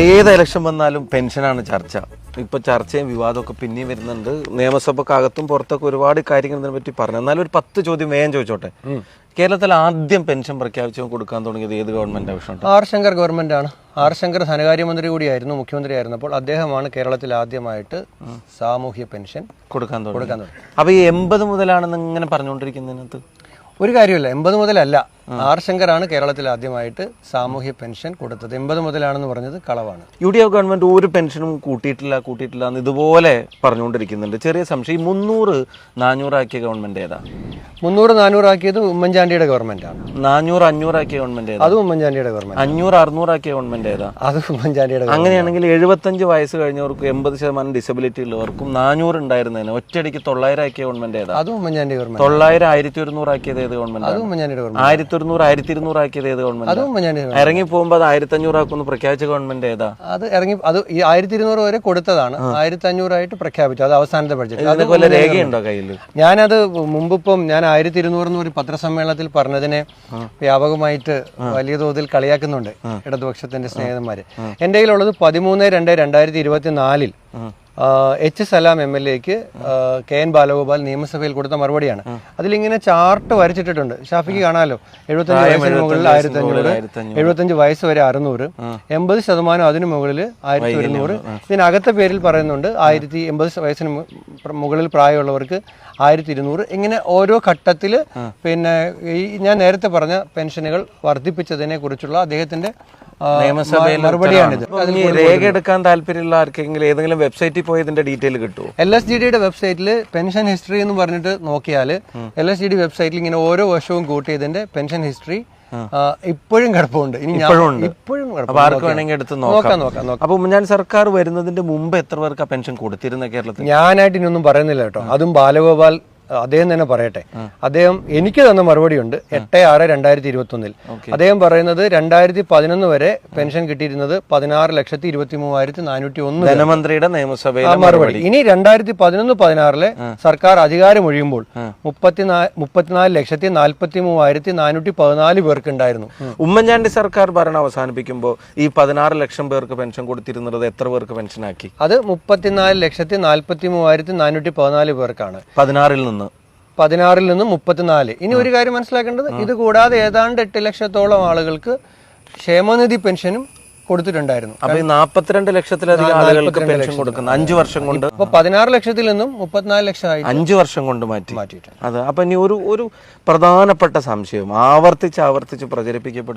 ഏത് ഇലക്ഷൻ വന്നാലും പെൻഷനാണ് ചർച്ച. ഇപ്പൊ ചർച്ചയും വിവാദമൊക്കെ പിന്നെയും വരുന്നുണ്ട്. നിയമസഭക്കകത്തും പുറത്തൊക്കെ ഒരുപാട് കാര്യങ്ങൾ ഇതിനെ പറ്റി പറഞ്ഞു. എന്നാലും ഒരു 10 ചോദ്യം വേഗം ചോദിച്ചോട്ടെ. കേരളത്തിൽ ആദ്യം പെൻഷൻ പ്രഖ്യാപിച്ചു കൊടുക്കാൻ തുടങ്ങിയത് ഏത് ഗവൺമെന്റ് ആവശ്യം? ആർ ശങ്കർ ഗവൺമെന്റ് ആണ്. ആർ ശങ്കർ ധനകാര്യമന്ത്രി കൂടിയായിരുന്നു, മുഖ്യമന്ത്രി ആയിരുന്നപ്പോൾ അദ്ദേഹമാണ് കേരളത്തിൽ ആദ്യമായിട്ട് സാമൂഹ്യ പെൻഷൻ കൊടുക്കാൻ തുടങ്ങി. അപ്പൊ ഈ 80 മുതലാണെന്ന് ഇങ്ങനെ പറഞ്ഞുകൊണ്ടിരിക്കുന്നതിനകത്ത് ഒരു കാര്യമില്ല. 80 മുതലല്ല, ആർ ശങ്കറാണ് കേരളത്തിൽ ആദ്യമായിട്ട് സാമൂഹ്യ പെൻഷൻ കൊടുത്തത്. 80 മുതലാണെന്ന് പറഞ്ഞത് കളവാണ്. UDF ഗവൺമെന്റ് ഒരു പെൻഷനും കൂട്ടിയിട്ടില്ല എന്ന് ഇതുപോലെ പറഞ്ഞുകൊണ്ടിരിക്കുന്നുണ്ട്. ചെറിയ സംശയം, 300-400 ആക്കിയ ഗവൺമെന്റ് ഏതാ? 300-400 ആക്കിയത് ഉമ്മൻചാണ്ടിയുടെ ഗവൺമെന്റാണ്. 400-500 ആക്കിയ ഗവൺമെന്റ് ഏതാ? അത് ഉമ്മൻചാണ്ടിയുടെ ഗവൺമെന്റ്. 500-600 ആക്കിയ ഗവൺമെന്റ് ഏതാ? അത് ഉമ്മൻചാണ്ടിയുടെ. അങ്ങനെയാണെങ്കിൽ 75 വയസ്സ് കഴിഞ്ഞവർക്കും 80% ഡിസബിലിറ്റി ഉള്ളവർക്കും 400 ഉണ്ടായിരുന്നതിന് ഒറ്റയടിക്ക് 900 ആക്കിയ ഗവൺമെന്റ് ഏതാ? അത് ഉമ്മൻചാണ്ടി ഗവൺമെന്റ്. 900-1100 ആക്കിയത് ഏത് ഗവൺമെന്റ്? അത് ഉമ്മൻചാണ്ടിയുടെ ഗവൺമെന്റ്. 1100-1200 ആക്കിയത് ഏത് ഗവൺമെന്റ്? അത് ഉമ്മൻചാണ്ടി. ഇറങ്ങി പോകുമ്പോൾ അത് 1500 ആക്കുമെന്ന് പ്രഖ്യാപിച്ച ഗവൺമെന്റ് ഏതാ? അത് ഈ 1200 വരെ കൊടുത്തതാണ്. 1500 ആയിട്ട് പ്രഖ്യാപിച്ചു. അത് അവസാനത്തെ ബഡ്ജറ്റ്. അതുപോലെ രേഖയുണ്ടോ കയ്യിൽ? ഞാനത് മുമ്പിപ്പം ഞാൻ 1200 എന്ന് ഒരു പത്രസമ്മേളനത്തിൽ പറഞ്ഞതിനെ വ്യാപകമായിട്ട് വലിയ തോതിൽ കളിയാക്കുന്നുണ്ട് ഇടതുപക്ഷത്തിന്റെ സ്നേഹിതന്മാര്. എന്റെ കയ്യിലുള്ളത് 13/2/2024 H. സലാം MLA-ക്ക് KN ബാലഗോപാൽ നിയമസഭയിൽ കൊടുത്ത മറുപടിയാണ്. അതിലിങ്ങനെ ചാർട്ട് വരച്ചിട്ടിട്ടുണ്ട്. ഷാഫിക്ക് കാണാമല്ലോ. 75 വയസ്സിന് മുകളിൽ 1500, 75 വയസ്സ് വരെ 600, 80% അതിന് മുകളിൽ 1100. ഇതിനകത്തെ പേരിൽ പറയുന്നുണ്ട് 80 വയസ്സിന് മുകളിൽ പ്രായമുള്ളവർക്ക് 1200. ഇങ്ങനെ ഓരോ ഘട്ടത്തിൽ പിന്നെ ഈ ഞാൻ നേരത്തെ പറഞ്ഞ പെൻഷനുകൾ വർദ്ധിപ്പിച്ചതിനെ കുറിച്ചുള്ള അദ്ദേഹത്തിന്റെ മറുപടിയാണിത്. രേഖ എടുക്കാൻ താല്പര്യമുള്ള ആർക്കെങ്കിലും ഏതെങ്കിലും വെബ്സൈറ്റിൽ പോയി ഇതിന്റെ ഡീറ്റെയിൽ കിട്ടുമോ? LSGDയുടെ വെബ്സൈറ്റിൽ പെൻഷൻ ഹിസ്റ്ററി എന്ന് പറഞ്ഞിട്ട് നോക്കിയാൽ LSGD വെബ്സൈറ്റിൽ ഇങ്ങനെ ഓരോ വർഷവും കൂട്ടിയതിന്റെ പെൻഷൻ ഹിസ്റ്ററി ഇപ്പോഴും കിടപ്പുണ്ട്. ഇപ്പോഴും ആർക്ക് വേണമെങ്കിൽ എടുത്ത് നോക്കാം. അപ്പൊ ഉമ്മൻചാണ്ടി സർക്കാർ വരുന്നതിന്റെ മുമ്പ് എത്ര പേർക്ക് പെൻഷൻ കൊടുത്തിരുന്ന കേരളത്തിൽ? ഞാനായിട്ട് ഇനിയൊന്നും പറയുന്നില്ല കേട്ടോ. അതും ബാലഗോപാൽ അദ്ദേഹം തന്നെ പറയട്ടെ. അദ്ദേഹം എനിക്ക് തന്ന മറുപടിയുണ്ട് 8/6/2021. അദ്ദേഹം പറയുന്നത് 2011 വരെ പെൻഷൻ കിട്ടിയിരുന്നത് 16,23,401 ധനമന്ത്രിയുടെ നിയമസഭയിലെ മറുപടി. ഇനി 2011-16 സർക്കാർ അധികാരമൊഴിയുമ്പോൾ 34,43,414 പേർക്ക് ഉണ്ടായിരുന്നു. ഉമ്മൻചാണ്ടി സർക്കാർ ഭരണം അവസാനിപ്പിക്കുമ്പോൾ ഈ 16 ലക്ഷം പേർക്ക് പെൻഷൻ കൊടുത്തിരുന്നത് എത്ര പേർക്ക് പെൻഷനാക്കി? അത് 34,43,414 പേർക്കാണ്. 16-ൽ നിന്ന് 34. ഇനി ഒരു കാര്യം മനസ്സിലാക്കേണ്ടത്, ഇത് കൂടാതെ ഏതാണ്ട് 8 ലക്ഷത്തോളം ആളുകൾക്ക് ക്ഷേമനിധി പെൻഷനും കൊടുത്തിട്ടുണ്ടായിരുന്നു. അപ്പൊ 42 ലക്ഷത്തിലധികം ആളുകൾക്ക് പെൻഷൻ കൊടുക്കുന്നു 5 വർഷം കൊണ്ട്. ഇപ്പൊ 16 ലക്ഷത്തിൽ നിന്നും 34 ലക്ഷമായി 5 വർഷം കൊണ്ട് മാറ്റിയിട്ടുണ്ട്. അത് അപ്പൊ ഇനി ഒരു പ്രധാനപ്പെട്ട സംശയം ആവർത്തിച്ച് പ്രചരിപ്പിക്കപ്പെടും.